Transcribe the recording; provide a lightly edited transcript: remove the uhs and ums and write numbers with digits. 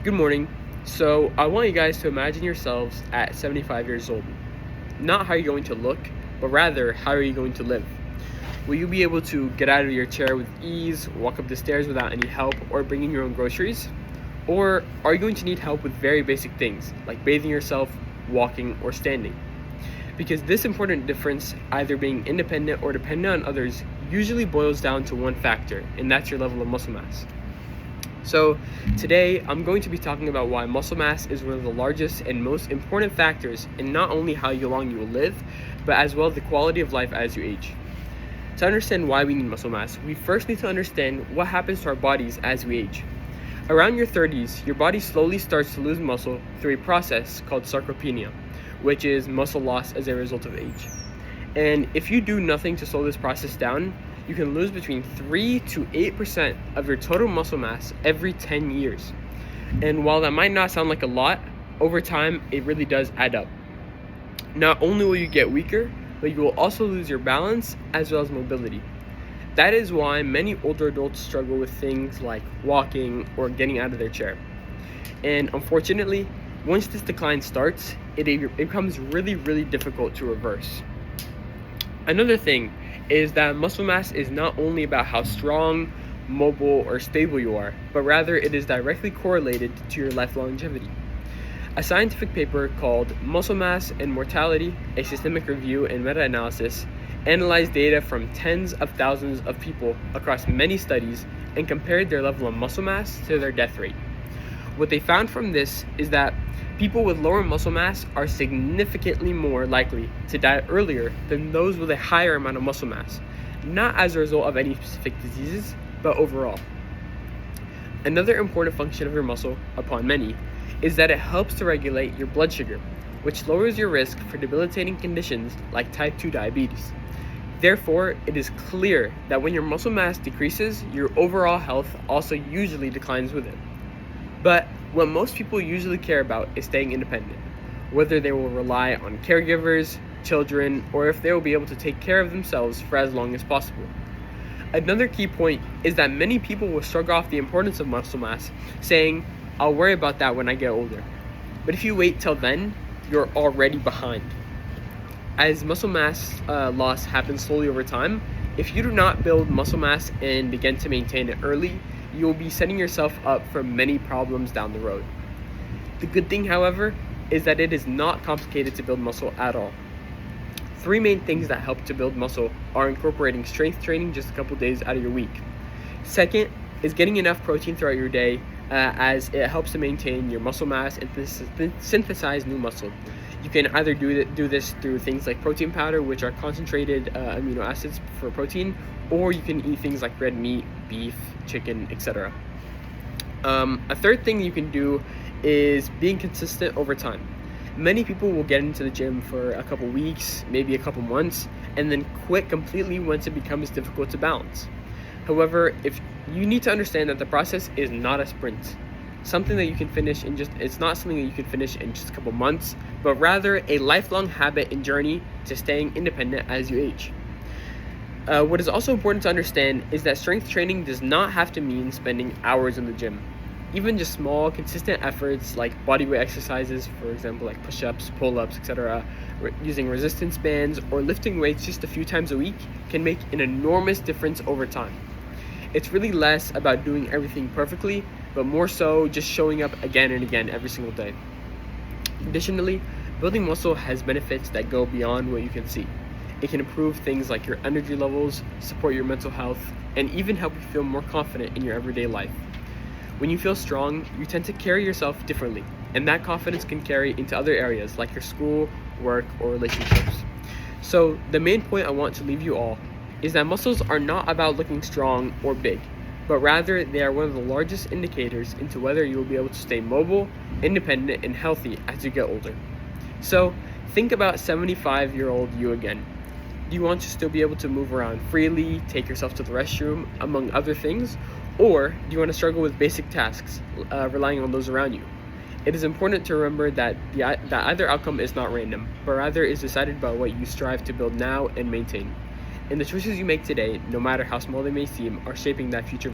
Good morning. So, I want you guys to imagine yourselves at 75 years old. Not how you're going to look, but rather how are you going to live? Will you be able to get out of your chair with ease, walk up the stairs without any help, or bringing your own groceries? Or are you going to need help with very basic things like bathing yourself, walking, or standing? Because this important difference, either being independent or dependent on others, usually boils down to one factor, and that's your level of muscle mass. So, today I'm going to be talking about why muscle mass is one of the largest and most important factors in not only how long you will live, but as well the quality of life as you age. To understand why we need muscle mass, we first need to understand what happens to our bodies as we age. Around your 30s, your body slowly starts to lose muscle through a process called sarcopenia, which is muscle loss as a result of age. And if you do nothing to slow this process down, you can lose between 3 to 8% of your total muscle mass every 10 years. And while that might not sound like a lot, over time it really does add up. Not only will you get weaker, but you will also lose your balance as well as mobility. That is why many older adults struggle with things like walking or getting out of their chair. And unfortunately, once this decline starts, it becomes really difficult to reverse. Another thing is that muscle mass is not only about how strong, mobile, or stable you are, but rather it is directly correlated to your life longevity. A scientific paper called Muscle Mass and Mortality, a Systemic Review and Meta-Analysis, analyzed data from tens of thousands of people across many studies and compared their level of muscle mass to their death rate. What they found from this is that people with lower muscle mass are significantly more likely to die earlier than those with a higher amount of muscle mass, not as a result of any specific diseases, but overall. Another important function of your muscle, upon many, is that it helps to regulate your blood sugar, which lowers your risk for debilitating conditions like type 2 diabetes. Therefore, it is clear that when your muscle mass decreases, your overall health also usually declines with it. But what most people usually care about is staying independent, whether they will rely on caregivers, children, or if they will be able to take care of themselves for as long as possible. Another key point is that many people will shrug off the importance of muscle mass, saying, "I'll worry about that when I get older." But if you wait till then, you're already behind. As muscle mass loss happens slowly over time, if you do not build muscle mass and begin to maintain it early, you will be setting yourself up for many problems down the road. The good thing, however, is that it is not complicated to build muscle at all. Three main things that help to build muscle are incorporating strength training just a couple days out of your week. Second is getting enough protein throughout your day, as it helps to maintain your muscle mass and synthesize new muscle. You can either do this through things like protein powder, which are concentrated amino acids for protein, or you can eat things like red meat, beef, chicken, etc. A third thing you can do is being consistent over time. Many people will get into the gym for a couple weeks, maybe a couple months, and then quit completely once it becomes difficult to balance. However, if you need to understand that the process is not a sprint. It's not something that you can finish in just a couple months, but rather a lifelong habit and journey to staying independent as you age. What is also important to understand is that strength training does not have to mean spending hours in the gym. Even just small, consistent efforts like bodyweight exercises, for example, like push-ups, pull-ups, etc., using resistance bands, or lifting weights just a few times a week can make an enormous difference over time. It's really less about doing everything perfectly, but more so just showing up again and again every single day. Additionally, building muscle has benefits that go beyond what you can see. It can improve things like your energy levels, support your mental health, and even help you feel more confident in your everyday life. When you feel strong, you tend to carry yourself differently, and that confidence can carry into other areas like your school, work, or relationships. So the main point I want to leave you all is that muscles are not about looking strong or big, but rather they are one of the largest indicators into whether you will be able to stay mobile, independent, and healthy as you get older. So think about 75-year-old you again. Do you want to still be able to move around freely, take yourself to the restroom, among other things? Or do you want to struggle with basic tasks, relying on those around you? It is important to remember that either outcome is not random, but rather is decided by what you strive to build now and maintain. And the choices you make today, no matter how small they may seem, are shaping that future.